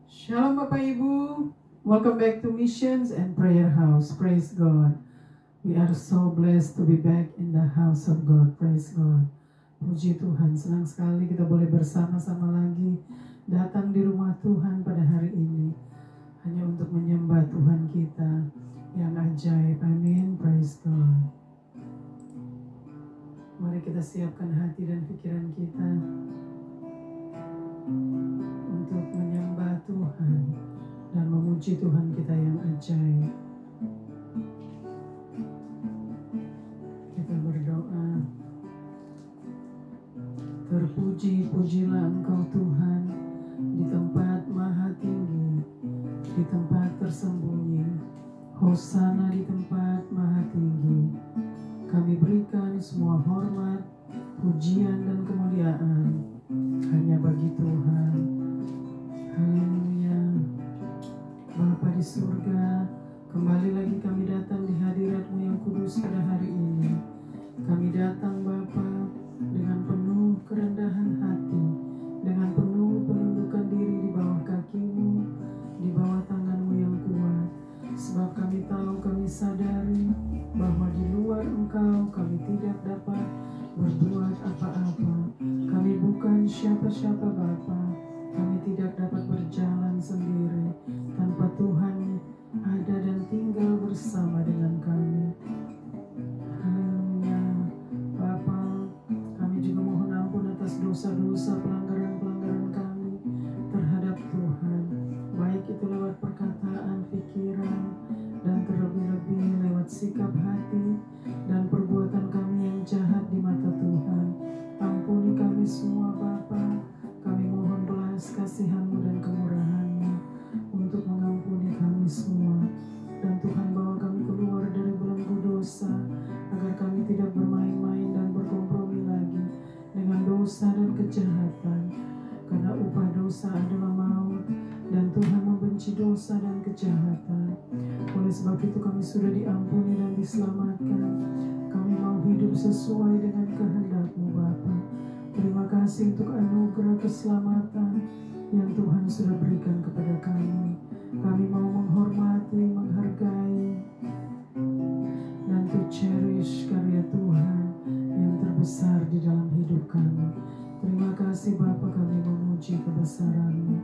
Shalom Bapak Ibu, welcome back to Missions and Prayer House. Praise God. We are so blessed to be back in the house of God. Praise God. Puji Tuhan, senang sekali kita boleh bersama-sama lagi datang di rumah Tuhan pada hari ini, hanya untuk menyembah Tuhan kita yang ajaib. Amin. Praise God. Mari kita siapkan hati dan pikiran kita untuk menyembah Tuhan dan memuji Tuhan kita yang ajaib. Kita berdoa. Terpuji-pujilah Engkau Tuhan di tempat maha tinggi, di tempat tersembunyi. Hosana di tempat maha tinggi. Kami berikan semua hormat, pujian dan kemuliaan hanya bagi Tuhan. Haleluya. Bapa di surga, kembali lagi kami datang di hadirat-Mu yang kudus pada hari ini. Kami datang Bapa dengan penuh kerendahan hati, dengan penuh penundukan diri di bawah kaki-Mu, di bawah tangan-Mu yang kuat. Sebab kami tahu, kami sadari bahwa di luar Engkau kami tidak dapat berbuat apa-apa. Kami bukan siapa-siapa Bapa. Kami tidak dapat berjalan sendiri tanpa Tuhan ada dan tinggal bersama dengan kami. Haleluya. Bapa, kami juga mohon ampun atas dosa-dosa, pelanggaran-pelanggaran kami terhadap Tuhan, baik itu lewat perkataan, pikiran, dan terlebih-lebih lewat sikap hati dan perbuatan kami yang jahat di mata Tuhan. Ampuni kami semua Bapa. Kami mohon belas kasihan-Mu dan kemurahan-Mu untuk mengampuni kami semua. Dan Tuhan, bawa kami keluar dari belenggu dosa, agar kami tidak bermain-main dan berkompromi lagi dengan dosa dan kejahatan. Karena upah dosa adalah maut, dan Tuhan membenci dosa dan kejahatan. Oleh sebab itu kami sudah diampuni dan diselamatkan. Kami mau hidup sesuai dengan kehendak-Mu Bapa. Terima kasih untuk anugerah keselamatan yang Tuhan sudah berikan kepada kami. Kami mau menghormati, menghargai, dan to cherish karya Tuhan yang terbesar di dalam hidup kami. Terima kasih Bapa, kami memuji kebesaran-Mu.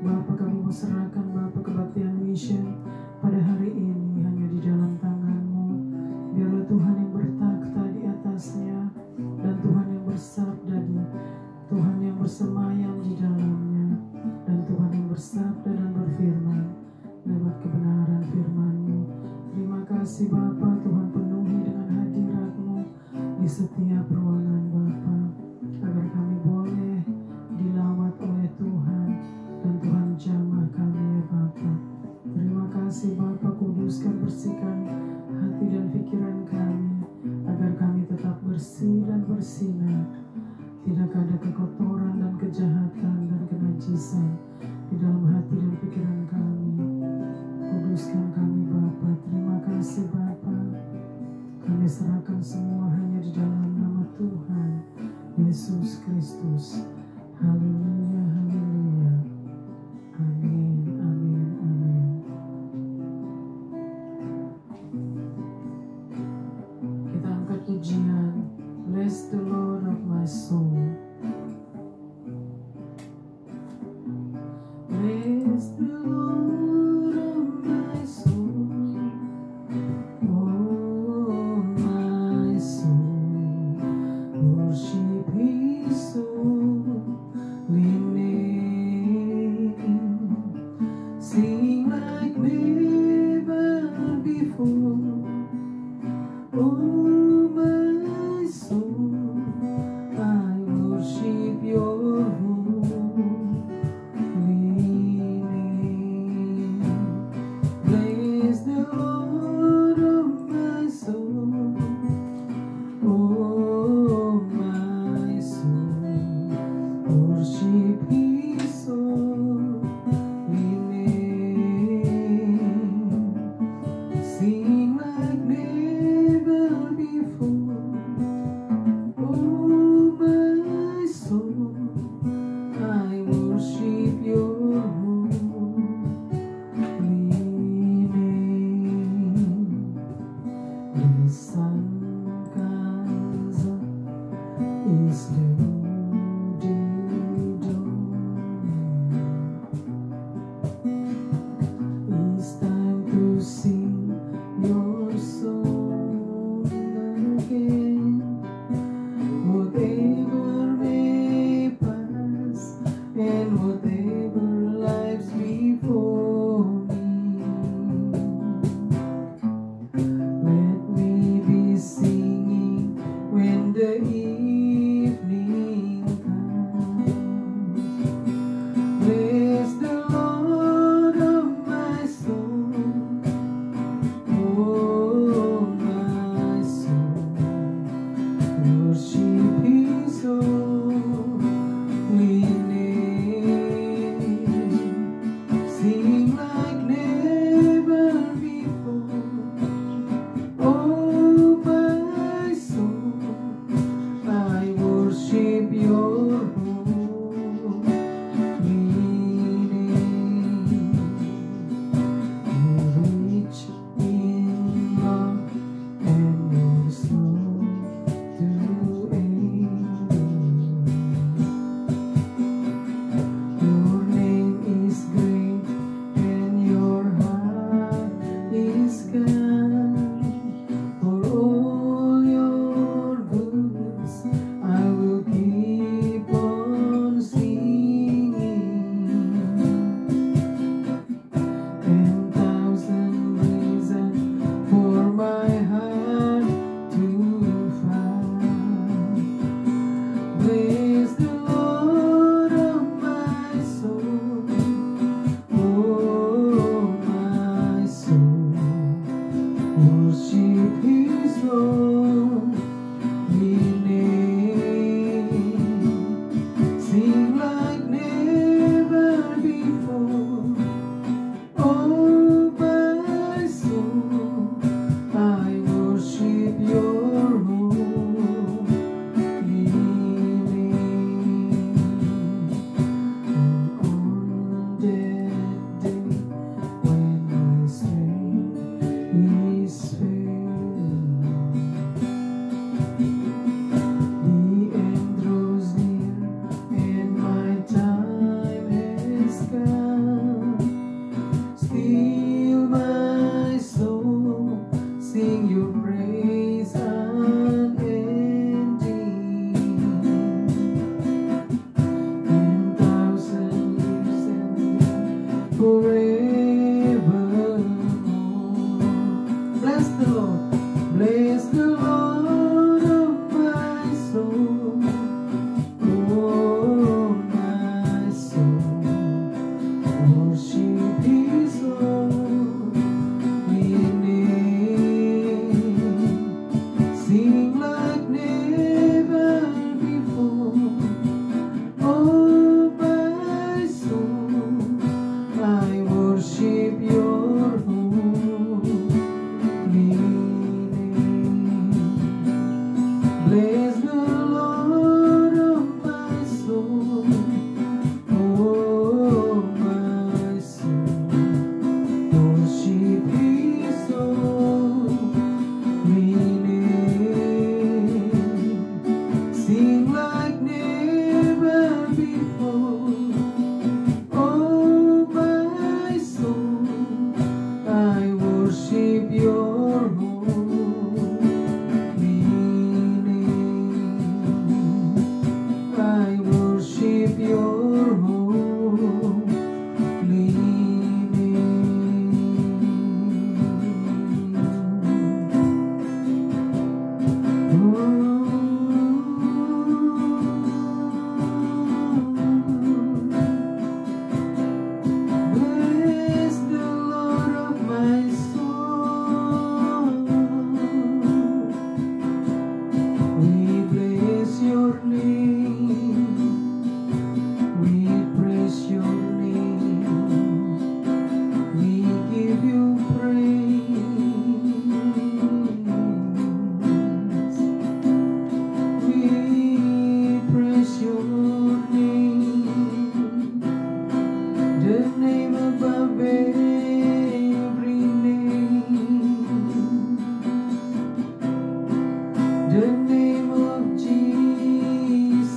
Bapa, kami mau serahkan Bapa kebaktian mission pada hari ini hanya di dalam tangan-Mu. Biarlah Tuhan yang bertakhta di atasnya, dan Tuhan yang bersabda Tuhan yang bersemayam di dalamnya, dan Tuhan yang bersabda dan berfirman lewat kebenaran firman-Mu. Terima kasih Bapa, Tuhan penuhi dengan hadirat-Mu di setiap ruangan Bapa, agar kami boleh dilawat oleh Tuhan, dan Tuhan jamah kami ya Bapa. Terima kasih Bapa, kuduskan, bersihkan hati dan pikiran kami, agar kami tetap bersih dan bersinar. Tidak ada kekotoran dan kejahatan dan kenajisan di dalam hati dan pikiran kami. Kuduskan kami Bapa. Terima kasih Bapa. Kami serahkan semua hanya di dalam nama Tuhan Yesus Kristus. Haleluya, haleluya. Amin, amin, amin. Kita angkat pujian. Bless the Lord of my soul. Bless the Lord of my soul. Oh, my name above every name, the name of Jesus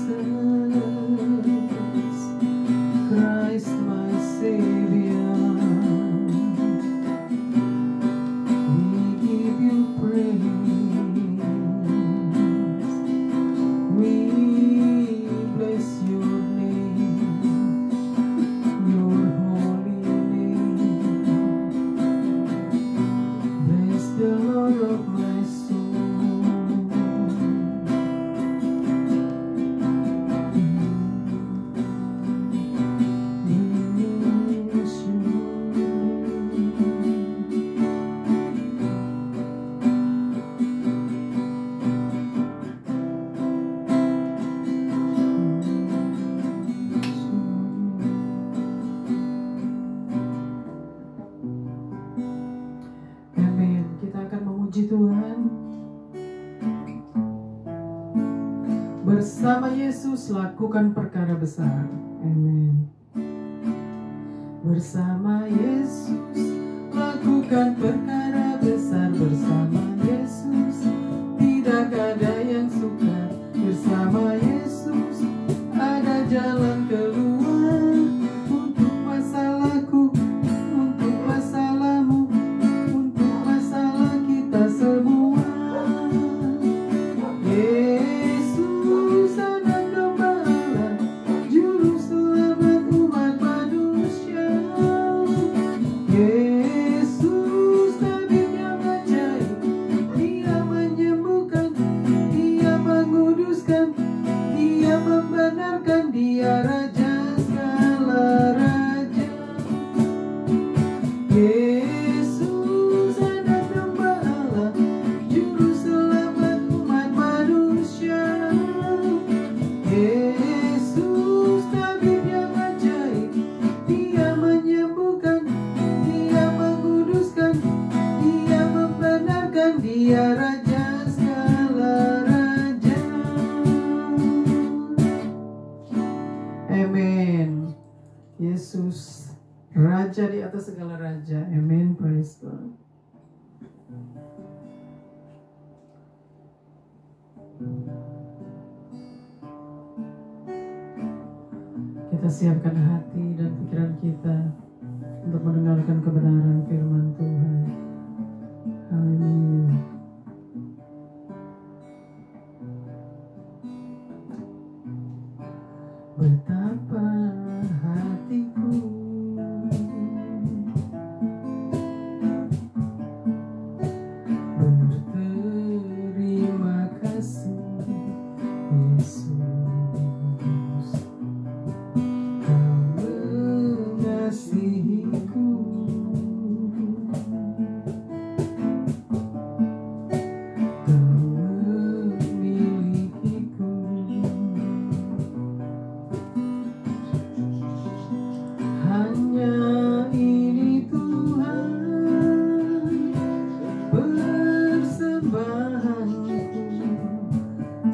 Christ my Savior. We give you praise, we bless your name, your holy name. Bless the Lord of my soul. Amin. Kita akan memuji Tuhan. Bersama Yesus lakukan perkara besar. Amin. Bersama Yesus lakukan perkara besar. Bersama Yesus tidak ada yang sukar. Bersama Yesus ada jalan keluar untuk masalahku, untuk masalahmu, untuk masalah kita semua. Yesus anak domba Allah, juru selamat umat manusia. Yesus tabib yang ajaib, Dia menyembuhkan, Dia menguduskan, Dia membenarkan, Dia Raja segala raja. Yesus anak domba Allah, juru selamat umat manusia. Yesus tabib yang ajaib, Dia menyembuhkan, Dia menguduskan, Dia membenarkan, Dia Raja segala raja. Amin. Yesus Raja di atas segala raja. Amin. Praise God. Kita siapkan hati dan pikiran kita untuk mendengarkan kebenaran firman Tuhan. Haleluya. Betapa hatiku berterima kasih, Yesus, Kau mengasihiku. Kau memilikiku. Hanya ini Tuhan persembahanku,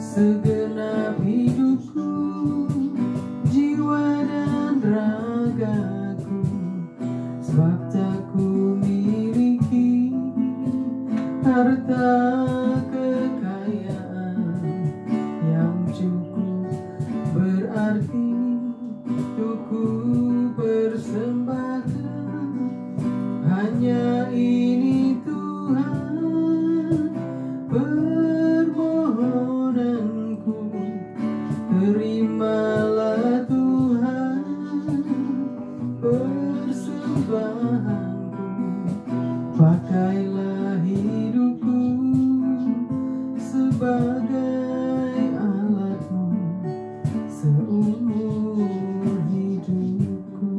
segenap hidupku, jiwa dan ragaku, sebab tak ku miliki harta kekayaan yang cukup berarti untuk ku persembahkan. Hanya ini Tuhan permohonanku, terimalah Tuhan persembahanku. Pakailah hidupku sebagai alatmu seumur hidupku.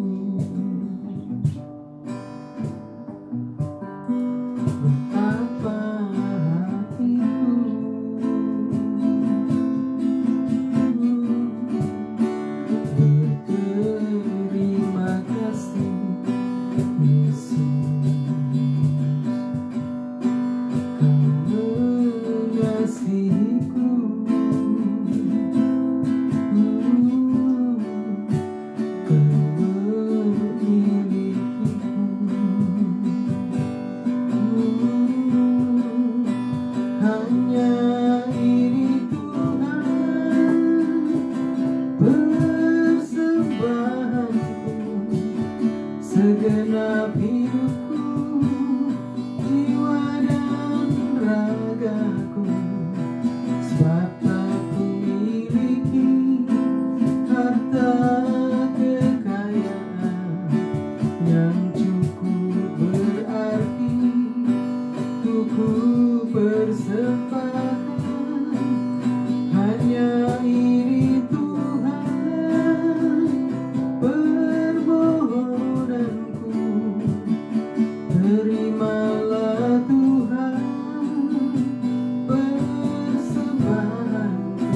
Betapa hatiku berterima kasih, Yesus. segenap hidupku, jiwa dan ragaku, sebab tak kumiliki harta kekayaan yang cukup berarti untuk ku persembahkan. Hanya ini Tuhan permohonanku, terimalah Tuhan persembahanku,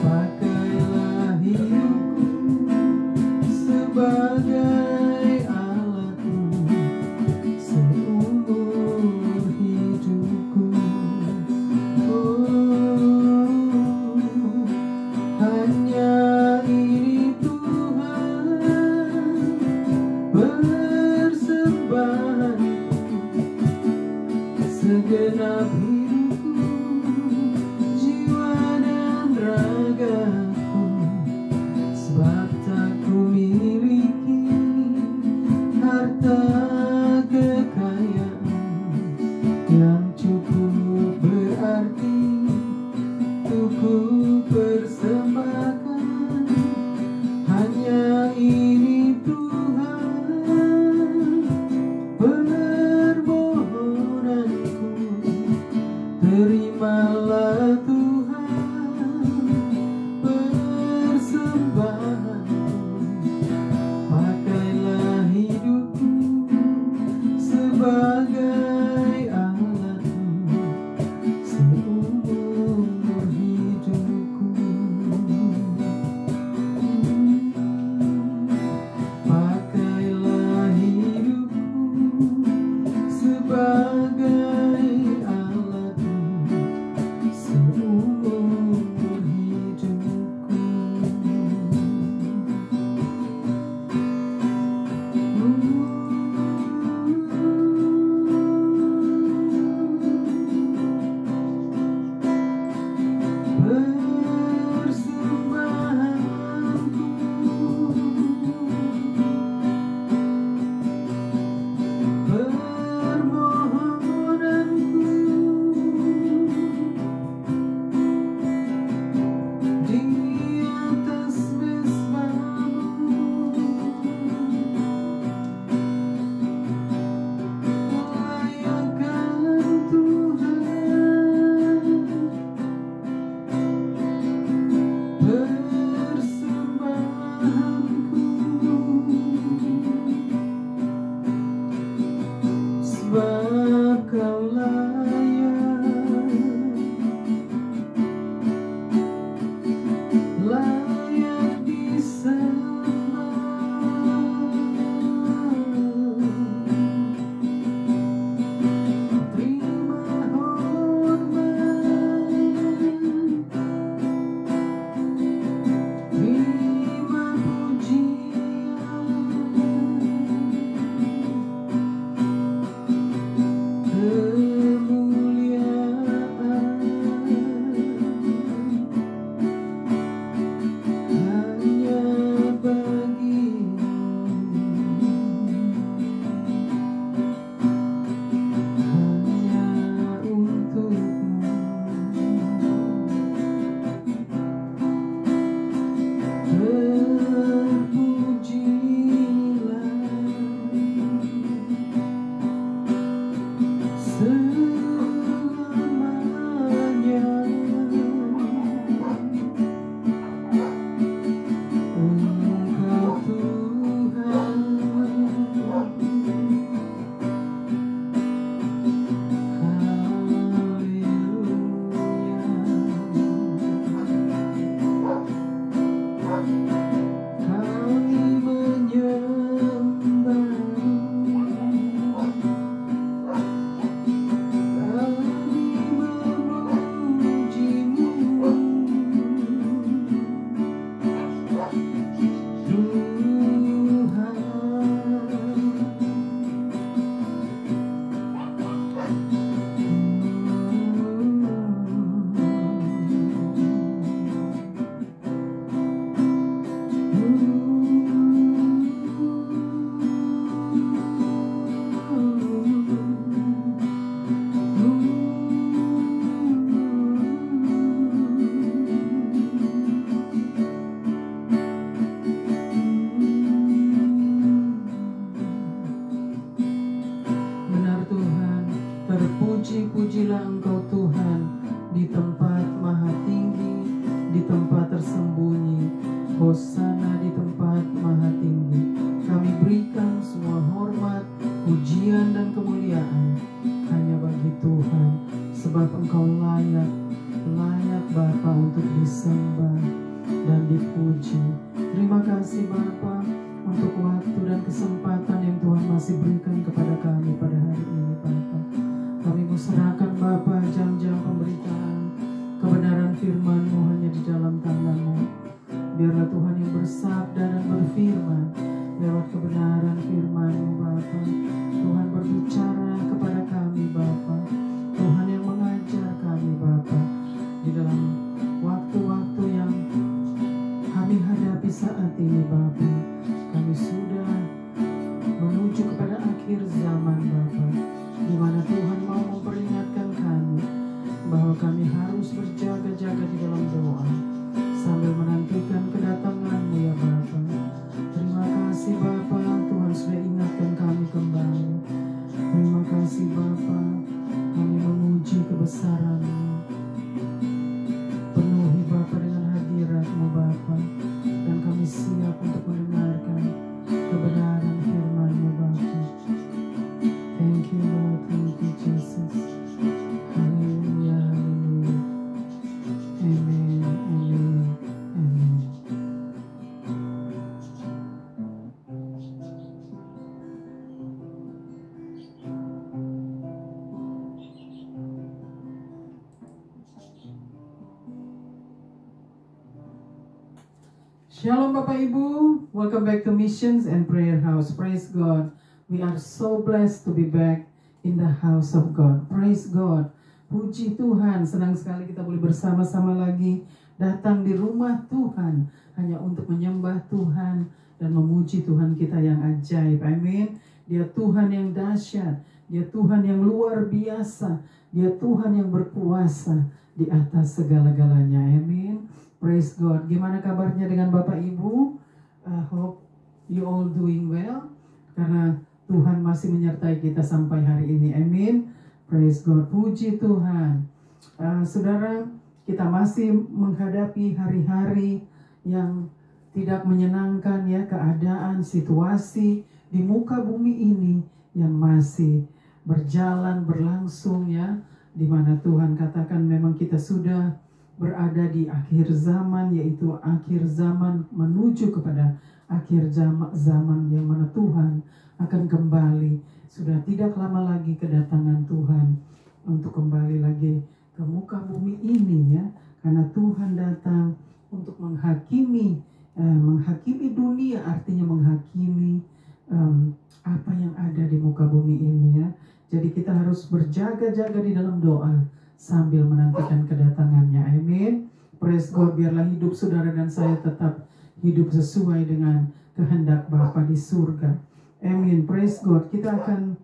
pakailah hidupku sebagai alatmu seumur hidupku. Hanya ini Tuhan persembahan segenap hidupku, jiwa dan ragaku, sebab tak kumiliki harta kekayaan yang cukup berarti untuk ku persembahkan. Hanya ini Tuhan Shalom Bapak Ibu, welcome back to Missions and Prayer House. Praise God. We are so blessed to be back in the house of God. Praise God. Puji Tuhan, senang sekali kita boleh bersama-sama lagi datang di rumah Tuhan hanya untuk menyembah Tuhan dan memuji Tuhan kita yang ajaib. Amin. Dia Tuhan yang dahsyat, Dia Tuhan yang luar biasa, Dia Tuhan yang berkuasa di atas segala-galanya. Amin. Praise God. Gimana kabarnya dengan Bapak Ibu? Hope you all doing well. Karena Tuhan masih menyertai kita sampai hari ini. Amin. Praise God. Puji Tuhan. Saudara, kita masih menghadapi hari-hari yang tidak menyenangkan ya. Keadaan, situasi di muka bumi ini yang masih berjalan, berlangsung ya. Di mana Tuhan katakan memang kita sudah berada di akhir zaman, yaitu akhir zaman menuju kepada akhir zaman yang mana Tuhan akan kembali. Sudah tidak lama lagi kedatangan Tuhan untuk kembali lagi ke muka bumi ini ya, karena Tuhan datang untuk menghakimi dunia, artinya menghakimi apa yang ada di muka bumi ini ya. Jadi kita harus berjaga-jaga di dalam doa sambil menantikan kedatangannya. Amin. Praise God. Biarlah hidup saudara dan saya tetap hidup sesuai dengan kehendak Bapa di surga. Amin. Praise God. Kita akan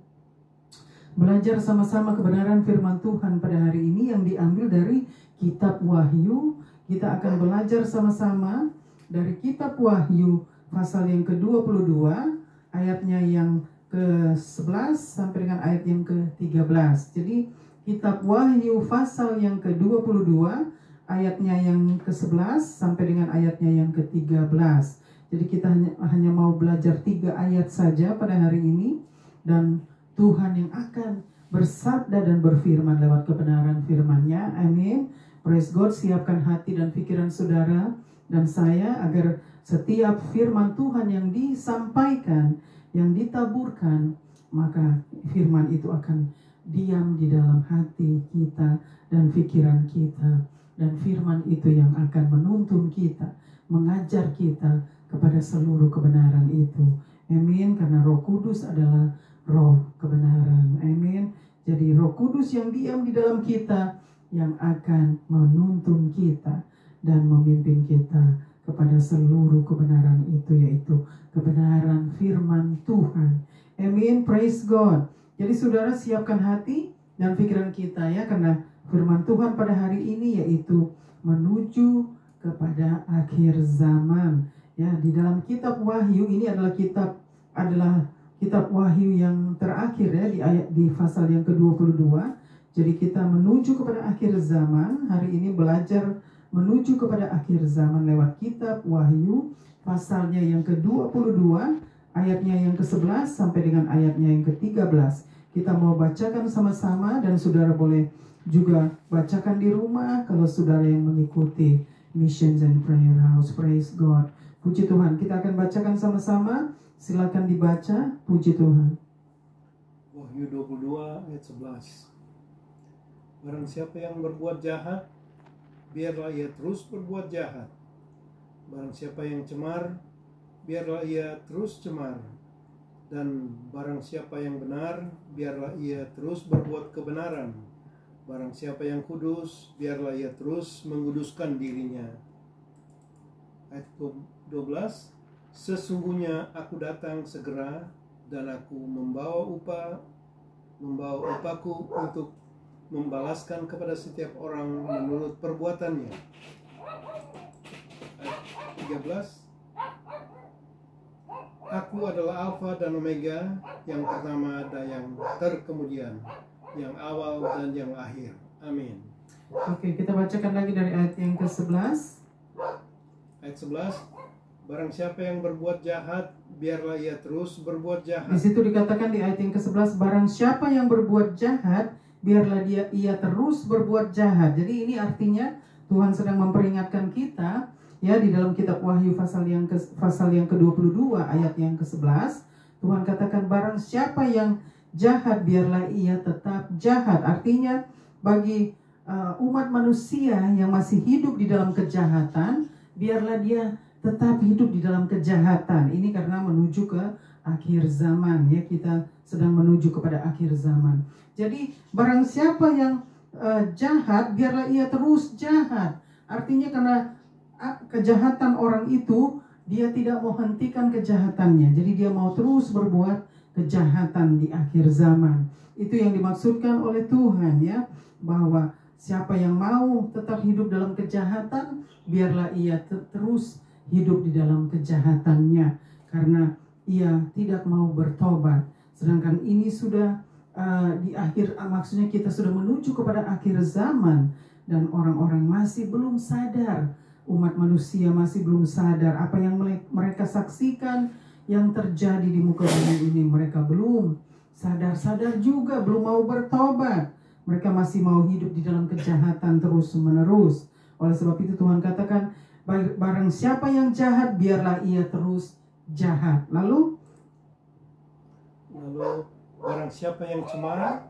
belajar sama-sama kebenaran firman Tuhan pada hari ini yang diambil dari kitab Wahyu. Kita akan belajar sama-sama dari kitab Wahyu pasal yang ke-22, ayatnya yang ke-11 sampai dengan ayat yang ke-13. Jadi kitab Wahyu pasal yang ke-22, ayatnya yang ke-11 sampai dengan ayatnya yang ke-13. Jadi kita hanya mau belajar 3 ayat saja pada hari ini. Dan Tuhan yang akan bersabda dan berfirman lewat kebenaran firman-Nya. Amin. Praise God. Siapkan hati dan pikiran saudara dan saya agar setiap firman Tuhan yang disampaikan, yang ditaburkan, maka firman itu akan diam di dalam hati kita dan pikiran kita. Dan firman itu yang akan menuntun kita, mengajar kita kepada seluruh kebenaran itu. Amin. Karena Roh Kudus adalah Roh kebenaran. Amin. Jadi Roh Kudus yang diam di dalam kita yang akan menuntun kita dan memimpin kita kepada seluruh kebenaran itu, yaitu kebenaran firman Tuhan. Amin. Praise God. Jadi saudara, siapkan hati dan pikiran kita ya, karena firman Tuhan pada hari ini yaitu menuju kepada akhir zaman. Ya, di dalam kitab Wahyu ini adalah kitab Wahyu yang terakhir ya, di pasal yang ke-22. Jadi kita menuju kepada akhir zaman. Hari ini belajar menuju kepada akhir zaman lewat kitab Wahyu pasalnya yang ke-22, ayatnya yang ke-11 sampai dengan ayatnya yang ke-13. Kita mau bacakan sama-sama dan saudara boleh juga bacakan di rumah kalau saudara yang mengikuti Missions and Prayer House. Praise God. Puji Tuhan. Kita akan bacakan sama-sama. Silakan dibaca. Puji Tuhan. Wahyu 22 ayat 11. Barang siapa yang berbuat jahat, biarlah ia terus berbuat jahat. Barang siapa yang cemar, biarlah ia terus cemar. Dan barang siapa yang benar, biarlah ia terus berbuat kebenaran. Barang siapa yang kudus, biarlah ia terus menguduskan dirinya. Ayat 12. Sesungguhnya aku datang segera, dan aku membawa upahku untuk membalaskan kepada setiap orang menurut perbuatannya. Ayat 13. Aku adalah Alfa dan Omega, yang pertama dan yang terkemudian, yang awal dan yang akhir. Amin. Oke, kita bacakan lagi dari ayat yang ke-11. Ayat 11. Barang siapa yang berbuat jahat, biarlah ia terus berbuat jahat. Di situ dikatakan di ayat yang ke-11, barang siapa yang berbuat jahat, biarlah ia terus berbuat jahat. Jadi ini artinya Tuhan sedang memperingatkan kita ya, di dalam kitab Wahyu pasal yang ke-22 ayat yang ke-11. Tuhan katakan barang siapa yang jahat, biarlah ia tetap jahat. Artinya bagi umat manusia yang masih hidup di dalam kejahatan, biarlah dia tetap hidup di dalam kejahatan. Ini karena menuju ke akhir zaman, ya, kita sedang menuju kepada akhir zaman. Jadi barang siapa yang jahat, biarlah ia terus jahat. Artinya karena kejahatan orang itu, dia tidak mau hentikan kejahatannya. Jadi dia mau terus berbuat kejahatan di akhir zaman. Itu yang dimaksudkan oleh Tuhan, ya, bahwa siapa yang mau tetap hidup dalam kejahatan, biarlah ia terus hidup di dalam kejahatannya, karena ia tidak mau bertobat. Sedangkan ini sudah di akhir, maksudnya kita sudah menuju kepada akhir zaman, dan orang-orang masih belum sadar. Umat manusia masih belum sadar apa yang mereka saksikan yang terjadi di muka bumi ini. Mereka belum sadar-sadar juga, belum mau bertobat. Mereka masih mau hidup di dalam kejahatan terus-menerus. Oleh sebab itu Tuhan katakan, barang siapa yang jahat, biarlah ia terus jahat. Lalu barang siapa yang cemar,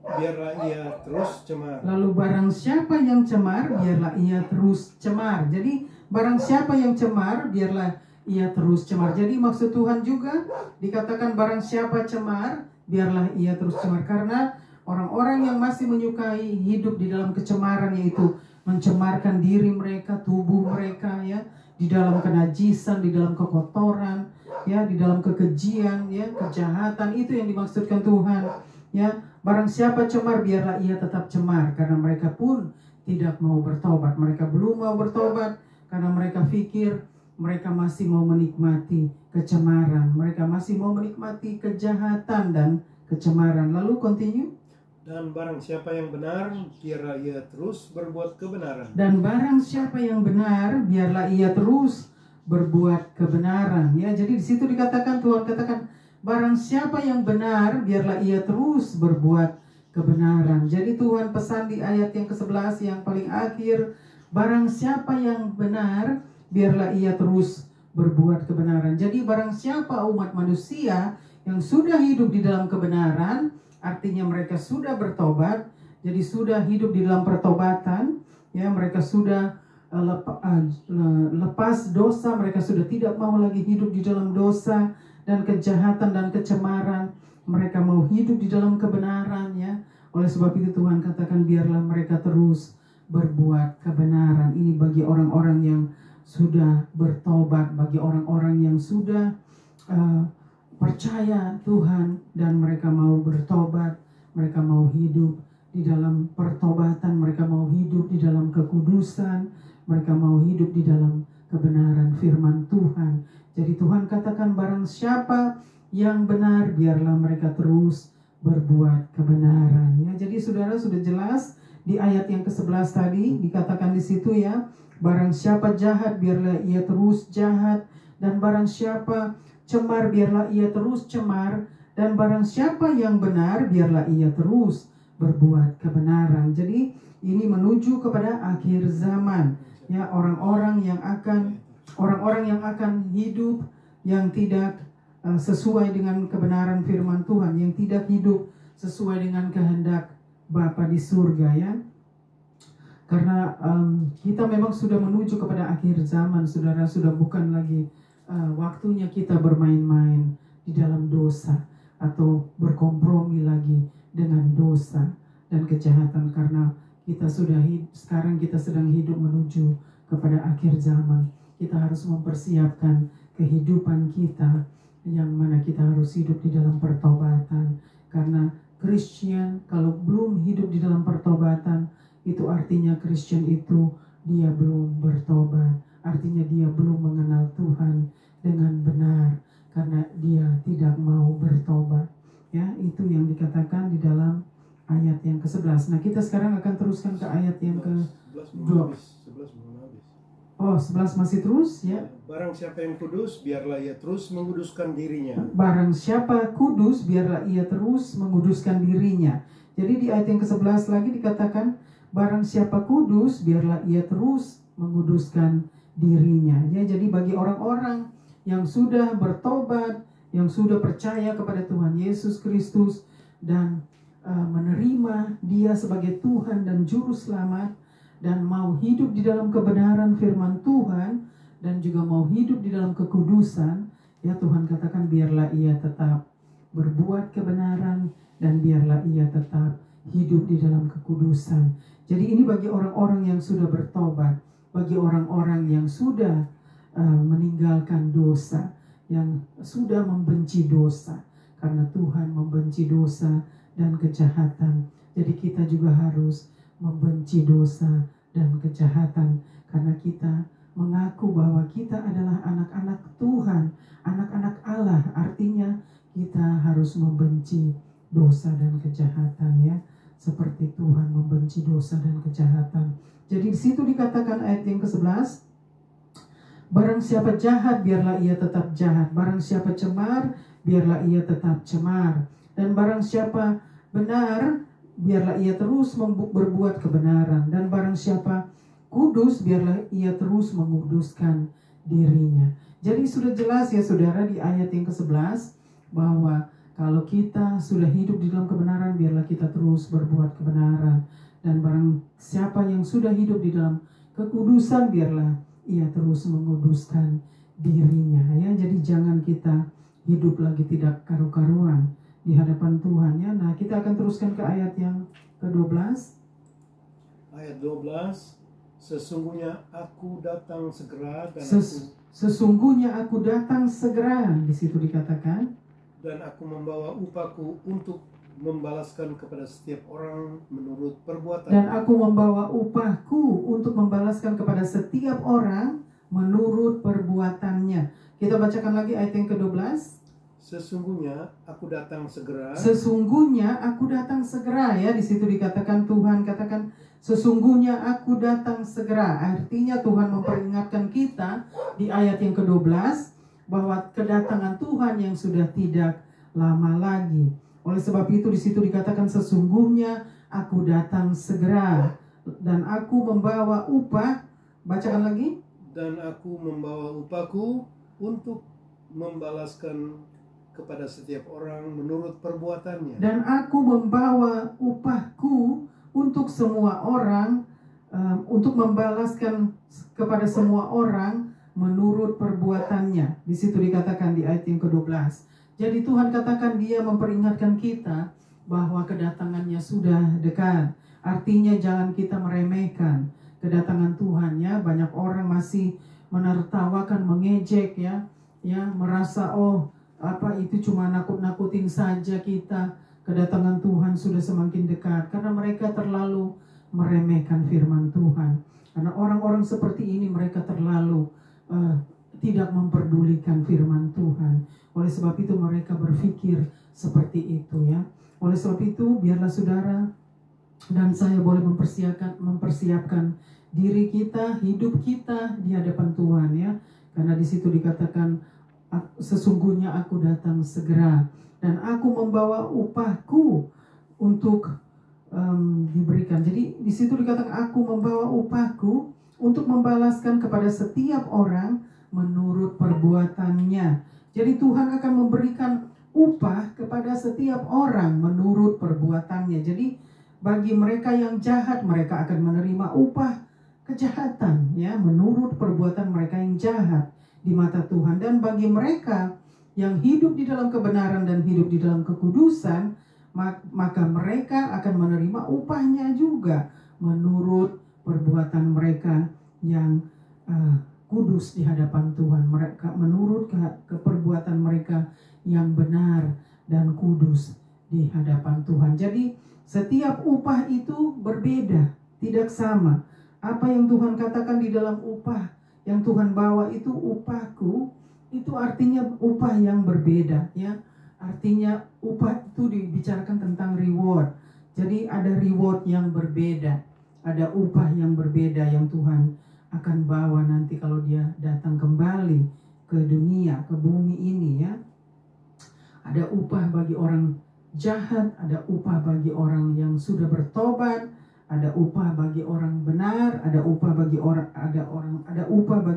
biarlah ia terus cemar. Lalu barang siapa yang cemar, biarlah ia terus cemar. Jadi barang siapa yang cemar, biarlah ia terus cemar. Jadi maksud Tuhan juga dikatakan barang siapa cemar, biarlah ia terus cemar. Karena orang-orang yang masih menyukai hidup di dalam kecemaran, yaitu mencemarkan diri mereka, tubuh mereka, ya, di dalam kenajisan, di dalam kekotoran, ya, di dalam kekejian, ya, kejahatan, itu yang dimaksudkan Tuhan, ya. Barang siapa cemar, biarlah ia tetap cemar, karena mereka pun tidak mau bertobat. Mereka belum mau bertobat karena mereka pikir mereka masih mau menikmati kecemaran, mereka masih mau menikmati kejahatan dan kecemaran. Lalu continue. Dan barang siapa yang benar, biarlah ia terus berbuat kebenaran. Dan barang siapa yang benar, biarlah ia terus berbuat kebenaran. Ya, jadi di situ dikatakan, Tuhan katakan, barang siapa yang benar, biarlah ia terus berbuat kebenaran. Jadi Tuhan pesan di ayat yang ke-11 yang paling akhir, barang siapa yang benar, biarlah ia terus berbuat kebenaran. Jadi barang siapa umat manusia yang sudah hidup di dalam kebenaran, artinya mereka sudah bertobat, jadi sudah hidup di dalam pertobatan, ya, mereka sudah lepas dosa, mereka sudah tidak mau lagi hidup di dalam dosa dan kejahatan dan kecemaran. Mereka mau hidup di dalam kebenaran, ya. Oleh sebab itu Tuhan katakan, biarlah mereka terus berbuat kebenaran. Ini bagi orang-orang yang sudah bertobat, bagi orang-orang yang sudah percaya Tuhan dan mereka mau bertobat, mereka mau hidup di dalam pertobatan, mereka mau hidup di dalam kekudusan, mereka mau hidup di dalam kebenaran firman Tuhan. Jadi Tuhan katakan, barang siapa yang benar, biarlah mereka terus berbuat kebenaran. Ya, jadi saudara sudah jelas di ayat yang ke-11 tadi dikatakan di situ, ya, barang siapa jahat, biarlah ia terus jahat, dan barang siapa cemar, biarlah ia terus cemar, dan barang siapa yang benar, biarlah ia terus berbuat kebenaran. Jadi ini menuju kepada akhir zaman, ya, orang-orang yang akan hidup yang tidak sesuai dengan kebenaran firman Tuhan, yang tidak hidup sesuai dengan kehendak Bapa di surga, ya. Karena kita memang sudah menuju kepada akhir zaman, saudara, sudah bukan lagi waktunya kita bermain-main di dalam dosa atau berkompromi lagi dengan dosa dan kejahatan, karena kita sudah sekarang kita sedang hidup menuju kepada akhir zaman. Kita harus mempersiapkan kehidupan kita, yang mana kita harus hidup di dalam pertobatan. Karena Christian kalau belum hidup di dalam pertobatan, itu artinya Christian itu dia belum bertobat. Artinya dia belum mengenal Tuhan dengan benar, karena dia tidak mau bertobat. Ya, itu yang dikatakan di dalam ayat yang ke-11. Nah, kita sekarang akan teruskan ke ayat yang ke-12. 11 masih terus, ya. Barang siapa yang kudus, biarlah ia terus menguduskan dirinya. Barang siapa kudus, biarlah ia terus menguduskan dirinya. Jadi di ayat yang ke-11 lagi dikatakan, barang siapa kudus, biarlah ia terus menguduskan dirinya. Ya, jadi bagi orang-orang yang sudah bertobat, yang sudah percaya kepada Tuhan Yesus Kristus dan menerima Dia sebagai Tuhan dan Juru Selamat, dan mau hidup di dalam kebenaran firman Tuhan, dan juga mau hidup di dalam kekudusan, ya Tuhan katakan biarlah ia tetap berbuat kebenaran dan biarlah ia tetap hidup di dalam kekudusan. Jadi ini bagi orang-orang yang sudah bertobat, bagi orang-orang yang sudah meninggalkan dosa, yang sudah membenci dosa, karena Tuhan membenci dosa dan kejahatan. Jadi kita juga harus membenci dosa dan kejahatan, karena kita mengaku bahwa kita adalah anak-anak Tuhan, anak-anak Allah. Artinya kita harus membenci dosa dan kejahatan, ya, seperti Tuhan membenci dosa dan kejahatan. Jadi di situ dikatakan ayat yang ke-11, barang siapa jahat biarlah ia tetap jahat, barang siapa cemar biarlah ia tetap cemar, dan barang siapa benar biarlah ia terus berbuat kebenaran, dan barang siapa kudus biarlah ia terus menguduskan dirinya. Jadi sudah jelas ya saudara di ayat yang ke-11 bahwa kalau kita sudah hidup di dalam kebenaran biarlah kita terus berbuat kebenaran, dan barang siapa yang sudah hidup di dalam kekudusan biarlah ia terus menguduskan dirinya, ya. Jadi jangan kita hidup lagi tidak karu-karuan di hadapan Tuhan, ya. Nah, kita akan teruskan ke ayat yang ke-12. Ayat 12, sesungguhnya aku datang segera dan sesungguhnya aku datang segera, di situ dikatakan, dan aku membawa upahku untuk membalaskan kepada setiap orang menurut perbuatan. Dan aku membawa upahku untuk membalaskan kepada setiap orang menurut perbuatannya. Kita bacakan lagi ayat yang ke-12. Sesungguhnya aku datang segera. Sesungguhnya aku datang segera, ya. Di situ dikatakan, Tuhan katakan sesungguhnya aku datang segera. Artinya Tuhan memperingatkan kita di ayat yang ke-12 bahwa kedatangan Tuhan yang sudah tidak lama lagi. Oleh sebab itu di situ dikatakan sesungguhnya aku datang segera dan aku membawa upah. Bacakan lagi. Dan aku membawa upahku untuk membalaskan kepada setiap orang menurut perbuatannya. Dan aku membawa upahku untuk semua orang, untuk membalaskan kepada semua orang menurut perbuatannya. Di situ dikatakan di ayat yang ke-12. Jadi Tuhan katakan dia memperingatkan kita bahwa kedatangannya sudah dekat. Artinya jangan kita meremehkan kedatangan Tuhan, ya. Banyak orang masih menertawakan, mengejek, ya, merasa apa itu cuma nakut-nakutin saja kita. Kedatangan Tuhan sudah semakin dekat karena mereka terlalu meremehkan firman Tuhan. Karena orang-orang seperti ini mereka terlalu tidak memperdulikan firman Tuhan. Oleh sebab itu mereka berpikir seperti itu, ya. Oleh sebab itu biarlah saudara dan saya boleh mempersiapkan diri kita, hidup kita di hadapan Tuhan, ya. Karena di situ dikatakan sesungguhnya aku datang segera dan aku membawa upahku untuk diberikan. Jadi di situ dikatakan aku membawa upahku untuk membalaskan kepada setiap orang menurut perbuatannya. Jadi Tuhan akan memberikan upah kepada setiap orang menurut perbuatannya. Jadi bagi mereka yang jahat mereka akan menerima upah kejahatan, ya, menurut perbuatan mereka yang jahat di mata Tuhan. Dan bagi mereka yang hidup di dalam kebenaran dan hidup di dalam kekudusan, maka mereka akan menerima upahnya juga menurut perbuatan mereka yang kudus di hadapan Tuhan. Mereka menurut ke perbuatan mereka yang benar dan kudus di hadapan Tuhan. Jadi setiap upah itu berbeda, tidak sama. Apa yang Tuhan katakan di dalam upah yang Tuhan bawa itu upahku, itu artinya upah yang berbeda, ya. Artinya upah itu dibicarakan tentang reward. Jadi ada reward yang berbeda, ada upah yang berbeda yang Tuhan akan bawa nanti kalau dia datang kembali ke dunia, ke bumi ini, ya. Ada upah bagi orang jahat, ada upah bagi orang yang sudah bertobat, ada upah bagi orang benar, ada upah bagi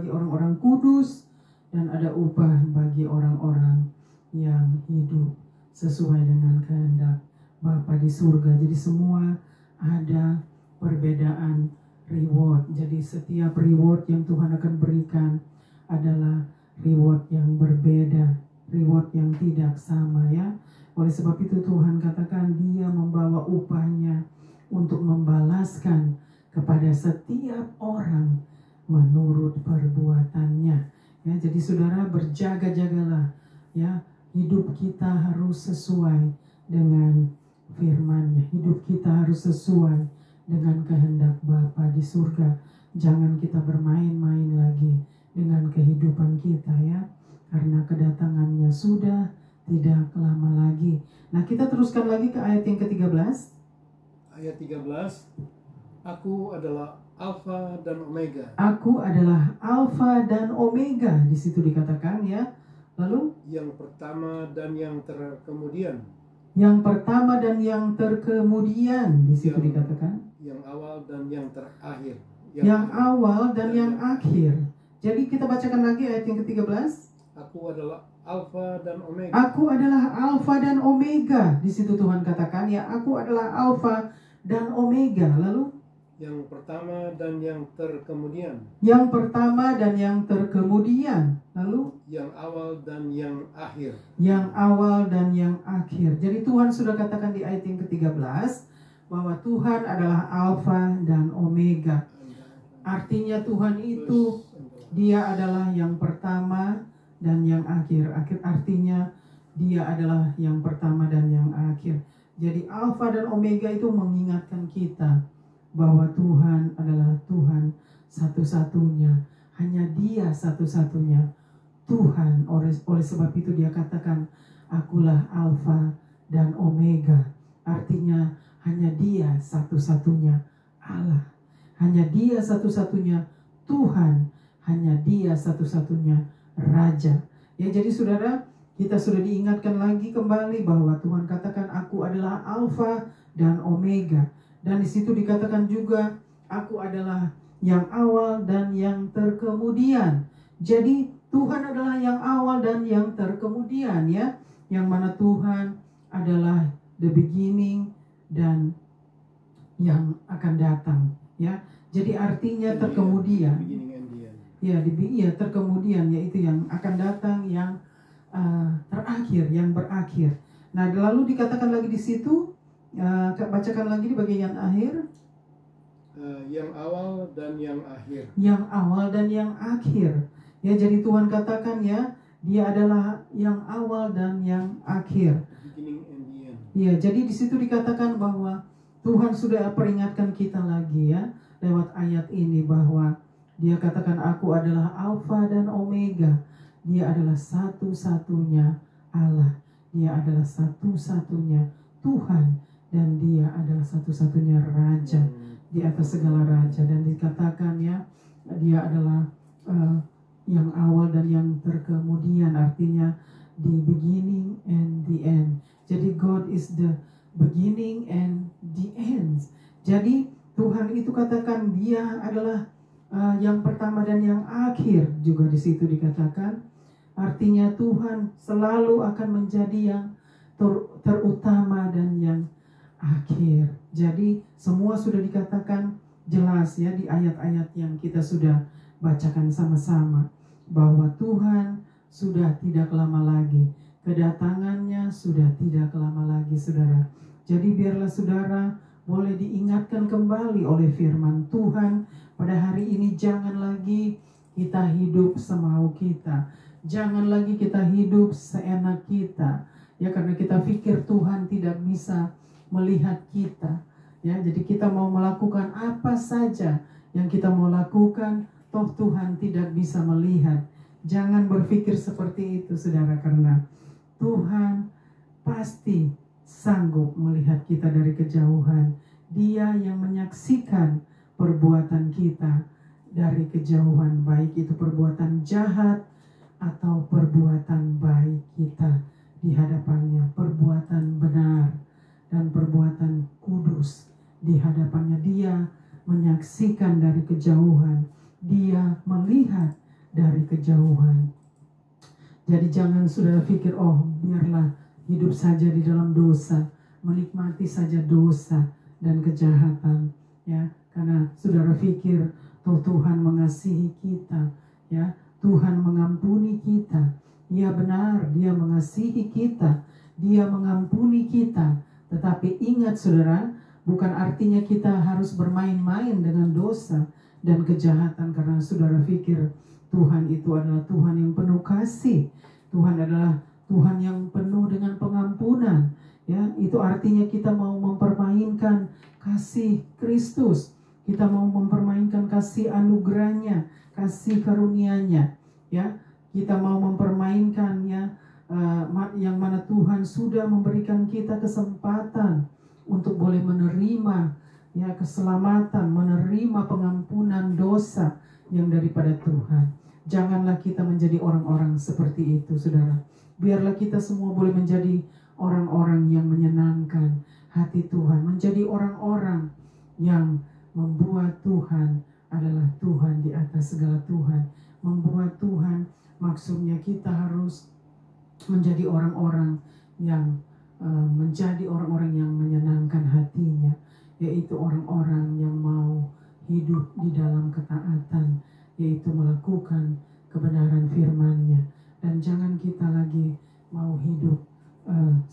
orang-orang kudus, dan ada upah bagi orang-orang yang hidup sesuai dengan kehendak Bapa di surga. Jadi semua ada perbedaan reward. Jadi setiap reward yang Tuhan akan berikan adalah reward yang berbeda, reward yang tidak sama ya. Oleh sebab itu Tuhan katakan Dia membawa upahnya untuk membalaskan kepada setiap orang menurut perbuatannya. Ya, jadi saudara berjaga-jagalah ya, hidup kita harus sesuai dengan firman-Nya. Hidup kita harus sesuai dengan kehendak Bapa di surga. Jangan kita bermain-main lagi dengan kehidupan kita ya, karena kedatangannya sudah tidak lama lagi. Nah, kita teruskan lagi ke ayat yang ke-13. Ayat 13, Aku adalah Alfa dan Omega. Aku adalah Alfa dan Omega, di situ dikatakan ya. Lalu Yang pertama dan yang terkemudian. yang pertama dan yang terkemudian, di situ dikatakan. Yang awal dan yang terakhir. Yang awal dan yang akhir. Jadi kita bacakan lagi ayat yang ke-13. Aku adalah Alfa dan Omega. Aku adalah Alfa dan Omega. Di situ Tuhan katakan ya, aku adalah Alfa dan Omega. Lalu Yang pertama dan yang terkemudian. yang pertama dan yang terkemudian. Lalu Yang awal dan yang akhir. yang awal dan yang akhir. Jadi Tuhan sudah katakan di ayat yang ke-13 bahwa Tuhan adalah Alfa dan Omega. Artinya Tuhan itu Dia adalah yang pertama dan yang akhir. Artinya Dia adalah yang pertama dan yang akhir. Jadi Alfa dan Omega itu mengingatkan kita bahwa Tuhan adalah Tuhan satu-satunya. Hanya Dia satu-satunya Tuhan. Oleh sebab itu Dia katakan, akulah Alfa dan Omega. Artinya hanya Dia satu-satunya Allah. Hanya Dia satu-satunya Tuhan. Hanya Dia satu-satunya Raja. Ya, jadi saudara, kita sudah diingatkan lagi kembali bahwa Tuhan katakan aku adalah Alfa dan Omega. Dan di situ dikatakan juga aku adalah yang awal dan yang terkemudian. Jadi Tuhan adalah yang awal dan yang terkemudian ya. Yang mana Tuhan adalah the beginning dan yang akan datang ya. Jadi artinya terkemudian. Ya, terkemudian, yaitu yang akan datang, yang terakhir, yang berakhir. Nah, lalu dikatakan lagi di situ, bacakan lagi di bagian akhir. Yang awal dan yang akhir. Yang awal dan yang akhir. Ya, jadi Tuhan katakan ya, Dia adalah yang awal dan yang akhir. Beginning and the end. Ya, jadi di situ dikatakan bahwa Tuhan sudah peringatkan kita lagi ya, lewat ayat ini bahwa Dia katakan aku adalah Alfa dan Omega. Dia adalah satu-satunya Allah. Dia adalah satu-satunya Tuhan. Dan Dia adalah satu-satunya Raja di atas segala Raja. Dan dikatakan ya, Dia adalah yang awal dan yang terkemudian. Artinya the beginning and the end. Jadi God is the beginning and the end. Jadi Tuhan itu katakan Dia adalah yang pertama dan yang akhir, juga di situ dikatakan. Artinya Tuhan selalu akan menjadi yang terutama dan yang akhir. Jadi semua sudah dikatakan jelas ya di ayat-ayat yang kita sudah bacakan sama-sama, bahwa Tuhan sudah tidak lama lagi, kedatangannya sudah tidak lama lagi saudara. Jadi biarlah saudara boleh diingatkan kembali oleh firman Tuhan pada hari ini. Jangan lagi kita hidup semau kita, jangan lagi kita hidup seenak kita ya, karena kita pikir Tuhan tidak bisa melihat kita ya. Jadi kita mau melakukan apa saja yang kita mau lakukan, toh Tuhan tidak bisa melihat. Jangan berpikir seperti itu saudara, karena Tuhan pasti sanggup melihat kita dari kejauhan. Dia yang menyaksikan perbuatan kita dari kejauhan, baik itu perbuatan jahat atau perbuatan baik kita di hadapannya, perbuatan benar dan perbuatan kudus di hadapannya. Dia menyaksikan dari kejauhan, Dia melihat dari kejauhan. Jadi jangan saudara pikir, oh biarlah hidup saja di dalam dosa, menikmati saja dosa dan kejahatan ya, karena saudara pikir toh Tuhan mengasihi kita ya, Tuhan mengampuni kita. Ya benar, Dia mengasihi kita, Dia mengampuni kita. Tetapi ingat saudara, bukan artinya kita harus bermain-main dengan dosa dan kejahatan, karena saudara pikir Tuhan itu adalah Tuhan yang penuh kasih. Tuhan adalah Tuhan yang penuh dengan pengampunan. Ya, itu artinya kita mau mempermainkan kasih Kristus. Kita mau mempermainkan kasih anugerahnya, kasih karunia-Nya. Ya, kita mau mempermainkan yang mana Tuhan sudah memberikan kita kesempatan untuk boleh menerima keselamatan, menerima pengampunan dosa yang daripada Tuhan. Janganlah kita menjadi orang-orang seperti itu, saudara. Biarlah kita semua boleh menjadi orang-orang yang menyenangkan hati Tuhan, menjadi orang-orang yang membuat Tuhan adalah Tuhan di atas segala Tuhan. Membuat Tuhan, maksudnya kita harus menjadi orang-orang yang menjadi orang-orang yang menyenangkan hatinya, yaitu orang-orang yang mau hidup di dalam ketaatan, yaitu melakukan kebenaran firman-Nya. Dan jangan kita lagi mau hidup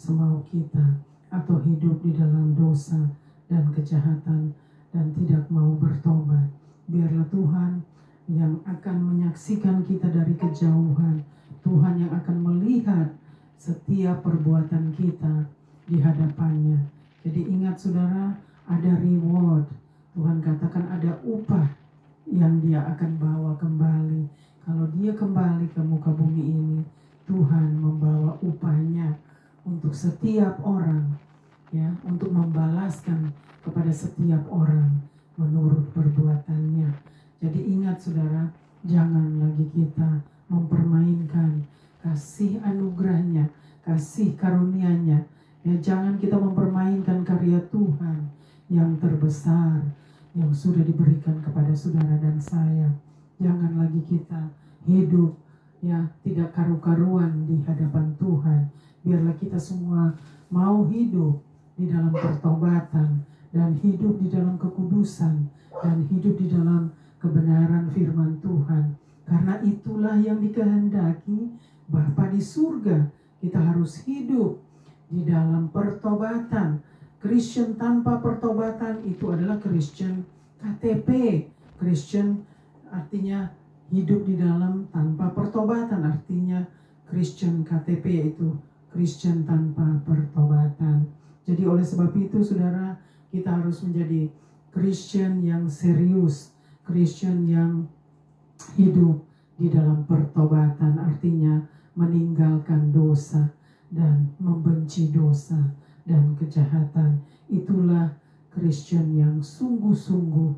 semau kita, atau hidup di dalam dosa dan kejahatan dan tidak mau bertobat. Biarlah Tuhan yang akan menyaksikan kita dari kejauhan, Tuhan yang akan melihat setiap perbuatan kita di hadapannya. Jadi ingat saudara, ada reward. Tuhan katakan ada upah yang Dia akan bawa kembali. Kalau Dia kembali ke muka bumi ini, Tuhan membawa upahnya untuk setiap orang, ya, untuk membalaskan kepada setiap orang menurut perbuatannya. Jadi ingat saudara, jangan lagi kita mempermainkan kasih anugerahnya, kasih karunia-Nya. Ya, jangan kita mempermainkan karya Tuhan yang terbesar yang sudah diberikan kepada saudara dan saya. Jangan lagi kita hidup tidak karu-karuan di hadapan Tuhan. Biarlah kita semua mau hidup di dalam pertobatan dan hidup di dalam kekudusan dan hidup di dalam kebenaran firman Tuhan. Karena itulah yang dikehendaki Bapa di surga. Kita harus hidup di dalam pertobatan. Kristen tanpa pertobatan itu adalah Kristen KTP. Kristen artinya hidup di dalam tanpa pertobatan, artinya Kristen KTP, yaitu Kristen tanpa pertobatan. Jadi oleh sebab itu saudara, kita harus menjadi Kristen yang serius, Kristen yang hidup di dalam pertobatan, artinya meninggalkan dosa dan membenci dosa dan kejahatan. Itulah Kristen yang sungguh-sungguh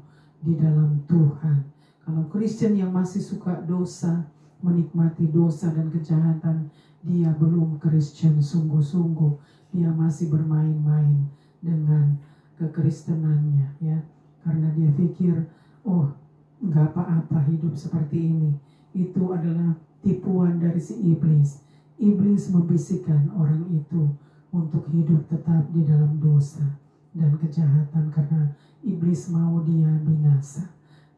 di dalam Tuhan. Kalau Kristen yang masih suka dosa, menikmati dosa dan kejahatan, dia belum Kristen sungguh-sungguh. Dia masih bermain-main dengan kekristenannya, ya. Karena dia pikir, oh, nggak apa-apa hidup seperti ini. Itu adalah tipuan dari si iblis. Iblis membisikkan orang itu untuk hidup tetap di dalam dosa dan kejahatan, karena iblis mau dia binasa.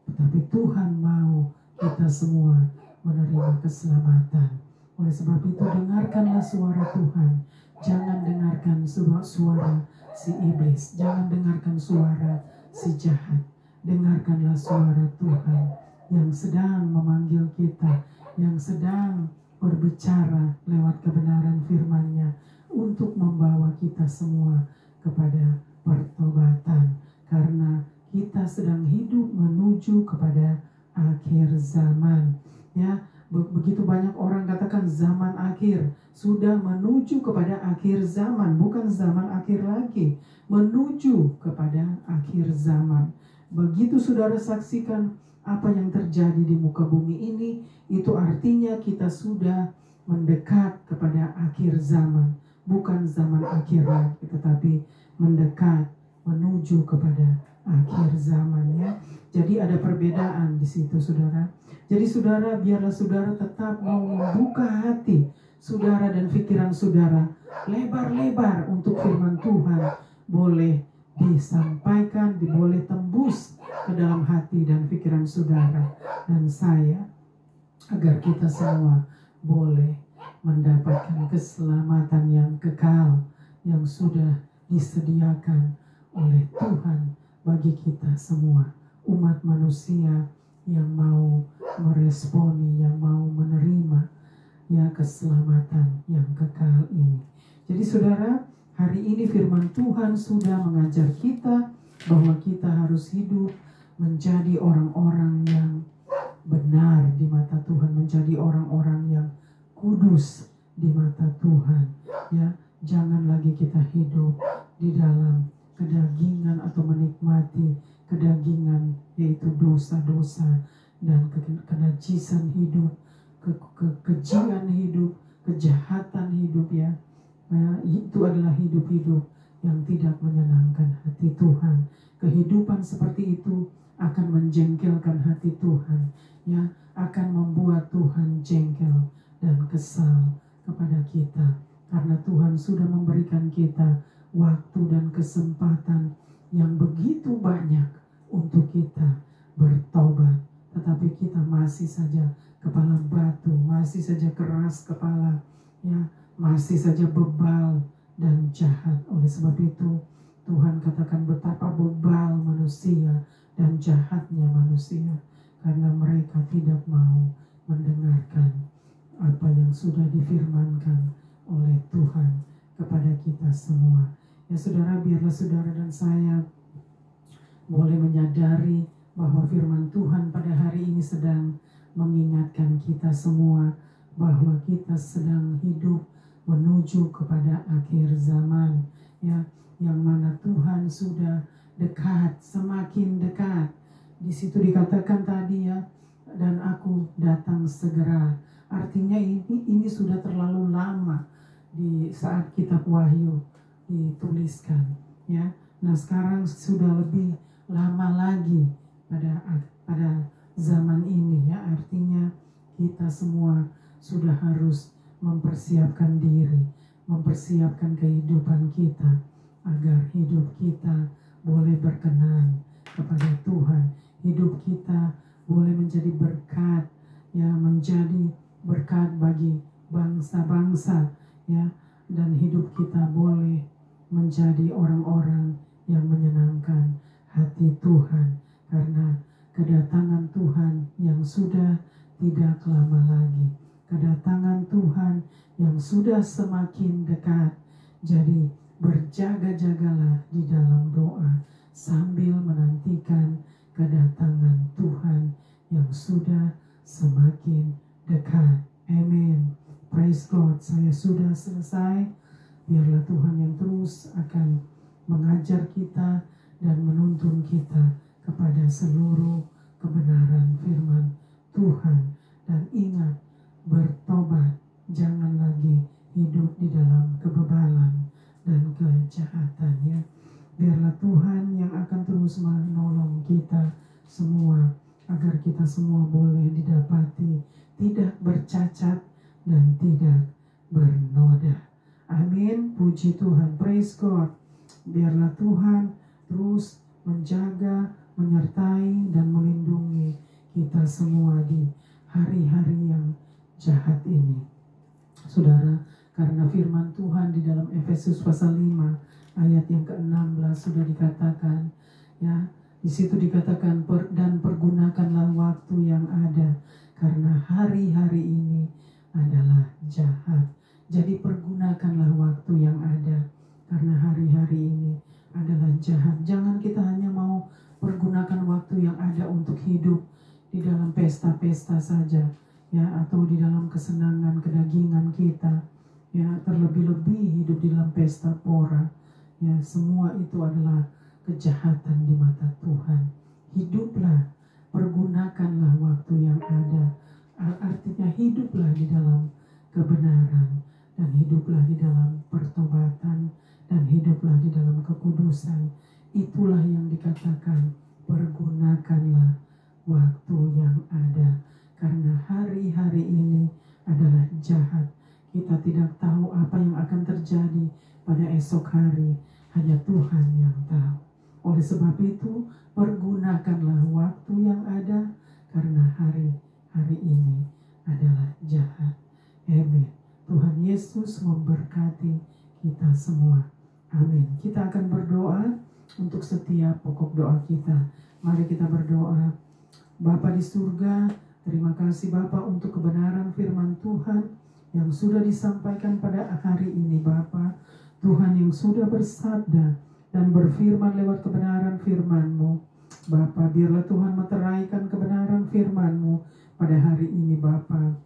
Tetapi Tuhan mau kita semua menerima keselamatan. Oleh sebab itu dengarkanlah suara Tuhan. Jangan dengarkan suara si iblis. Jangan dengarkan suara si jahat. Dengarkanlah suara Tuhan yang sedang memanggil kita, yang sedang berbicara lewat kebenaran firman-Nya untuk membawa kita semua kepada pertobatan. Karena kita sedang hidup menuju kepada akhir zaman. Ya, begitu banyak orang katakan zaman akhir, sudah menuju kepada akhir zaman, bukan zaman akhir lagi, menuju kepada akhir zaman. Begitu saudara saksikan apa yang terjadi di muka bumi ini, itu artinya kita sudah mendekat kepada akhir zaman, bukan zaman akhir lagi, tetapi mendekat menuju kepada akhir zamannya. Jadi ada perbedaan di situ saudara. Jadi saudara, biarlah saudara tetap mau membuka hati saudara dan pikiran saudara lebar-lebar untuk firman Tuhan boleh disampaikan, boleh tembus ke dalam hati dan pikiran saudara dan saya. agar kita semua boleh mendapatkan keselamatan yang kekal yang sudah disediakan oleh Tuhan bagi kita semua, umat manusia yang mau meresponi, yang mau menerima ya keselamatan yang kekal ini. Jadi saudara, hari ini firman Tuhan sudah mengajar kita bahwa kita harus hidup menjadi orang-orang yang benar di mata Tuhan, menjadi orang-orang yang kudus di mata Tuhan. Ya, jangan lagi kita hidup di dalam kedagingan atau menikmati kedagingan, yaitu dosa-dosa dan kenajisan hidup, kekejian hidup, kejahatan hidup ya. Itu adalah hidup-hidup yang tidak menyenangkan hati Tuhan. Kehidupan seperti itu akan menjengkelkan hati Tuhan, ya, akan membuat Tuhan jengkel dan kesal kepada kita. Karena Tuhan sudah memberikan kita waktu dan kesempatan yang begitu banyak untuk kita bertobat, tetapi kita masih saja kepala batu, masih saja keras kepala, ya, masih saja bebal dan jahat. Oleh sebab itu Tuhan katakan betapa bebal manusia dan jahatnya manusia, karena mereka tidak mau mendengarkan apa yang sudah difirmankan oleh Tuhan kepada kita semua. Ya saudara, biarlah saudara dan saya boleh menyadari bahwa firman Tuhan pada hari ini sedang mengingatkan kita semua bahwa kita sedang hidup menuju kepada akhir zaman, ya, yang mana Tuhan sudah dekat, semakin dekat. Di situ dikatakan tadi ya, dan aku datang segera. Artinya ini sudah terlalu lama di saat kitab Wahyu dituliskan, ya. Nah, sekarang sudah lebih lama lagi pada zaman ini, ya. Artinya kita semua sudah harus mempersiapkan diri, mempersiapkan kehidupan kita agar hidup kita boleh berkenan kepada Tuhan. Hidup kita boleh menjadi berkat, ya, menjadi berkat bagi bangsa-bangsa, ya, dan hidup kita boleh menjadi orang-orang yang menyenangkan hati Tuhan, karena kedatangan Tuhan yang sudah tidak lama lagi, kedatangan Tuhan yang sudah semakin dekat. Jadi berjaga-jagalah di dalam doa sambil menantikan kedatangan Tuhan yang sudah semakin dekat. Amin. Praise God. Saya sudah selesai. Biarlah Tuhan yang terus akan mengajar kita dan menuntun kita kepada seluruh kebenaran firman Tuhan. Dan ingat, bertobat, jangan lagi hidup di dalam kebebalan dan kejahatan, ya. Biarlah Tuhan yang akan terus menolong kita semua agar kita semua boleh didapati tidak bercacat dan tidak bernoda. Amin. Puji Tuhan. Praise God. Biarlah Tuhan terus menjaga, menyertai dan melindungi kita semua di hari-hari yang jahat ini. Saudara, karena firman Tuhan di dalam Efesus pasal 5 ayat yang ke-16 sudah dikatakan, ya, di situ dikatakan dan pergunakanlah waktu yang ada karena hari-hari ini adalah jahat. Jadi pergunakanlah waktu yang ada karena hari-hari ini adalah jahat. Jangan kita hanya mau pergunakan waktu yang ada untuk hidup di dalam pesta-pesta saja, ya, atau di dalam kesenangan kedagingan kita, ya, terlebih-lebih hidup di dalam pesta pora, ya. Semua itu adalah kejahatan di mata Tuhan. Hiduplah, pergunakanlah waktu yang ada. Artinya hiduplah di dalam kebenaran, dan hiduplah di dalam pertobatan, dan hiduplah di dalam kekudusan. Itulah yang dikatakan pergunakanlah waktu yang ada, karena hari-hari ini adalah jahat. Kita tidak tahu apa yang akan terjadi pada esok hari, hanya Tuhan yang tahu. Oleh sebab itu, pergunakanlah waktu yang ada, karena hari-hari ini adalah jahat. Amin. Tuhan Yesus memberkati kita semua. Amin. Kita akan berdoa untuk setiap pokok doa kita. Mari kita berdoa. Bapa di surga, terima kasih Bapa untuk kebenaran firman Tuhan yang sudah disampaikan pada hari ini Bapa. Tuhan yang sudah bersabda dan berfirman lewat kebenaran firman-Mu. Bapa, biarlah Tuhan meteraikan kebenaran firman-Mu pada hari ini Bapa.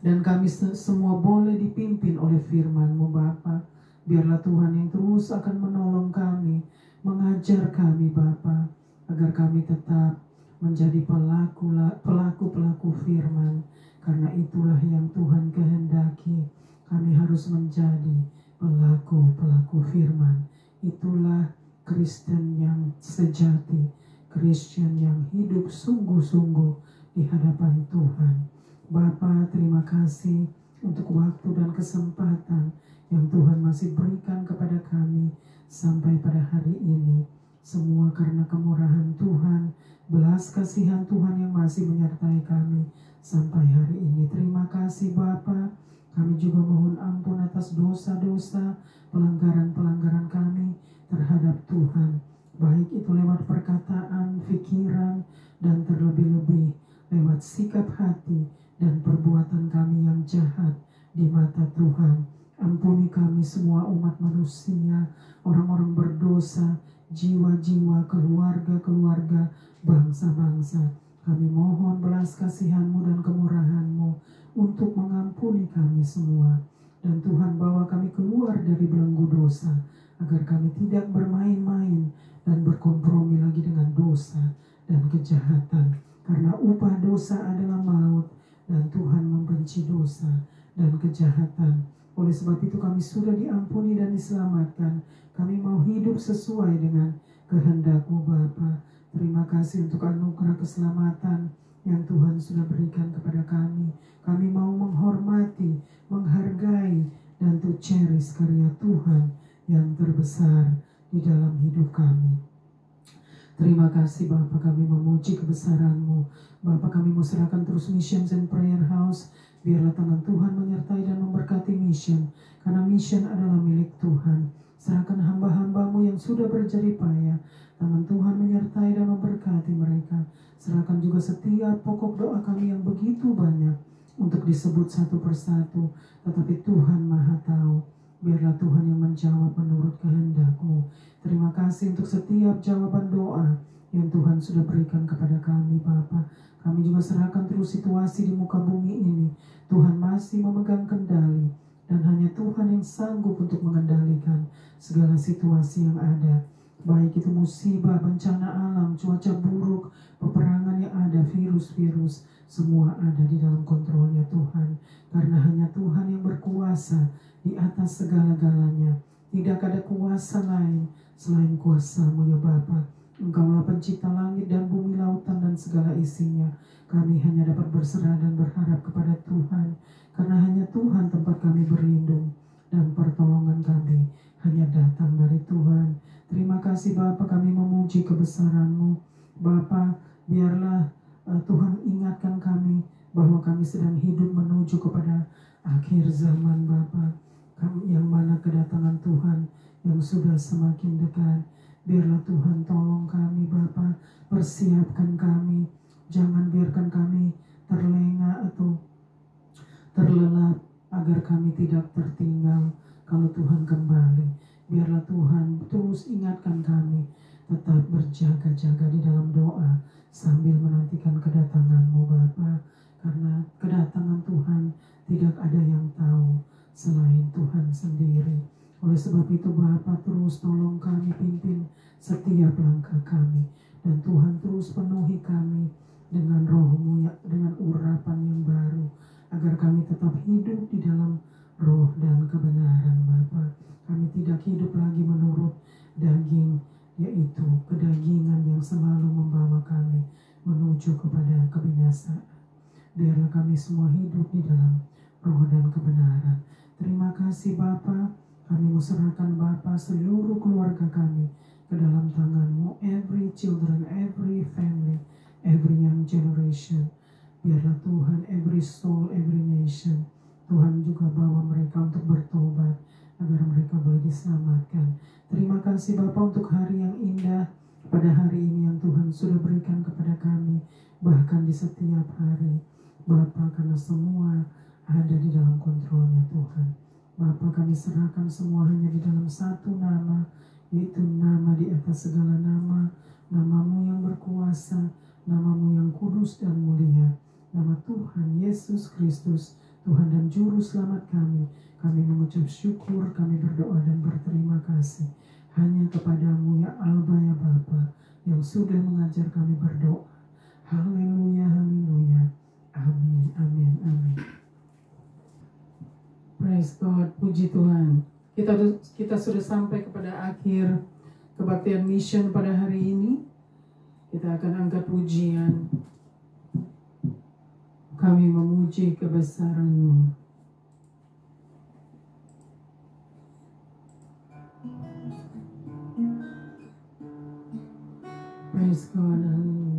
Dan kami semua boleh dipimpin oleh firman-Mu Bapa. Biarlah Tuhan yang terus akan menolong kami, mengajar kami Bapa, agar kami tetap menjadi pelaku-pelaku firman. Karena itulah yang Tuhan kehendaki. Kami harus menjadi pelaku-pelaku firman. Itulah Kristen yang sejati, Kristen yang hidup sungguh-sungguh di hadapan Tuhan. Bapa, terima kasih untuk waktu dan kesempatan yang Tuhan masih berikan kepada kami sampai pada hari ini. Semua karena kemurahan Tuhan, belas kasihan Tuhan yang masih menyertai kami sampai hari ini. Terima kasih Bapa. Kami juga mohon ampun atas dosa-dosa, pelanggaran-pelanggaran kami terhadap Tuhan. Baik itu lewat perkataan, pikiran, dan terlebih-lebih lewat sikap hati dan perbuatan kami yang jahat di mata Tuhan. Ampuni kami semua umat manusia, orang-orang berdosa, jiwa-jiwa, keluarga-keluarga, bangsa-bangsa. Kami mohon belas kasihan-Mu dan kemurahan-Mu untuk mengampuni kami semua. Dan Tuhan bawa kami keluar dari belenggu dosa, agar kami tidak bermain-main dan berkompromi lagi dengan dosa dan kejahatan. Karena upah dosa adalah maut, dan Tuhan membenci dosa dan kejahatan. Oleh sebab itu kami sudah diampuni dan diselamatkan. Kami mau hidup sesuai dengan kehendak-Mu Bapa. Terima kasih untuk anugerah keselamatan yang Tuhan sudah berikan kepada kami. Kami mau menghormati, menghargai, dan to cherish karya Tuhan yang terbesar di dalam hidup kami. Terima kasih Bapa, kami memuji kebesaran-Mu. Bapa, kami mau serahkan terus Missions and Prayer House. Biarlah tangan Tuhan menyertai dan memberkati mission, karena mission adalah milik Tuhan. Serahkan hamba-hamba-Mu yang sudah berjerih payah. Tangan Tuhan menyertai dan memberkati mereka. Serahkan juga setiap pokok doa kami yang begitu banyak untuk disebut satu persatu. Tetapi Tuhan Maha Tahu. Biarlah Tuhan yang menjawab menurut kehendak-Mu. Terima kasih untuk setiap jawaban doa yang Tuhan sudah berikan kepada kami Bapa. Kami juga serahkan terus situasi di muka bumi ini. Tuhan masih memegang kendali, dan hanya Tuhan yang sanggup untuk mengendalikan segala situasi yang ada. Baik itu musibah, bencana alam, cuaca buruk, peperangan yang ada, virus-virus, semua ada di dalam kontrolnya Tuhan. Karena hanya Tuhan yang berkuasa di atas segala-galanya. Tidak ada kuasa lain selain kuasa-Mu ya Bapa. Engkaulah pencipta langit dan bumi, lautan dan segala isinya. Kami hanya dapat berserah dan berharap kepada Tuhan, karena hanya Tuhan tempat kami berlindung, dan pertolongan kami hanya datang dari Tuhan. Terima kasih Bapa, kami memuji kebesaran-Mu. Bapa, biarlah Tuhan ingatkan kami bahwa kami sedang hidup menuju kepada akhir zaman Bapa, yang mana kedatangan Tuhan yang sudah semakin dekat. Biarlah Tuhan tolong kami Bapa, persiapkan kami, jangan biarkan kami terlena atau terlelap, agar kami tidak tertinggal kalau Tuhan kembali. Biarlah Tuhan terus ingatkan kami, tetap berjaga-jaga di dalam doa sambil menantikan kedatangan-Mu Bapa, karena kedatangan Tuhan tidak ada yang tahu selain Tuhan sendiri. Oleh sebab itu Bapa, terus tolong kami, pimpin setiap langkah kami, dan Tuhan terus penuhi kami dengan Roh-Mu, dengan urapan yang baru, agar kami tetap hidup di dalam roh dan kebenaran Bapa. Kami tidak hidup lagi menurut daging, yaitu kedagingan yang selalu membawa kami menuju kepada kebinasaan. Biarlah kami semua hidup di dalam roh dan kebenaran. Terima kasih Bapa. Kami serahkan Bapa seluruh keluarga kami ke dalam tangan-Mu. Every children, every family, every young generation. Biarlah Tuhan every soul, every nation, Tuhan juga bawa mereka untuk bertobat agar mereka boleh diselamatkan. Terima kasih Bapa untuk hari yang indah pada hari ini yang Tuhan sudah berikan kepada kami, bahkan di setiap hari. Bapa, karena semua ada di dalam kontrolnya Tuhan. Bapa, kami serahkan semua hanya di dalam satu nama, yaitu nama di atas segala nama, namamu yang berkuasa, namamu yang kudus dan mulia, nama Tuhan Yesus Kristus, Tuhan dan Juru Selamat kami. Kami mengucap syukur, kami berdoa dan berterima kasih hanya kepadamu ya Aba ya Bapa, yang sudah mengajar kami berdoa. Haleluya, haleluya. Amin, amin, amin. Praise God, puji Tuhan. Kita sudah sampai kepada akhir kebaktian mission pada hari ini. Kita akan angkat pujian. Kami memuji kebesaran-Mu. Praise God, haleluya.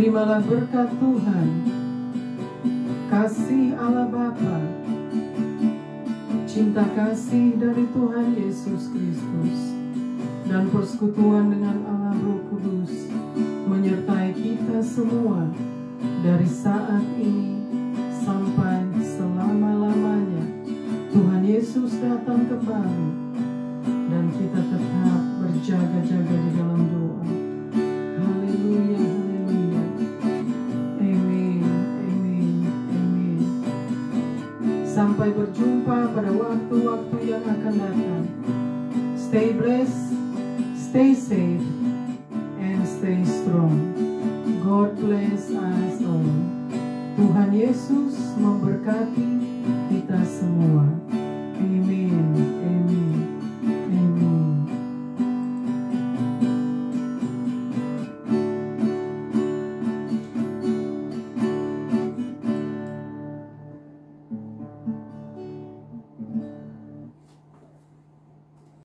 Terimalah berkat Tuhan, kasih Allah Bapa, cinta kasih dari Tuhan Yesus Kristus, dan persekutuan dengan Allah Roh Kudus menyertai kita semua dari saat ini sampai selama-lamanya. Tuhan Yesus datang kembali dan kita tetap berjaga-jaga di dalam doa. Haleluya, haleluya. Amin, amin, amin. Sampai berjumpa pada waktu-waktu yang akan datang. Stay blessed, stay safe, and stay strong. God bless us all. Tuhan Yesus memberkati kita semua. Amin.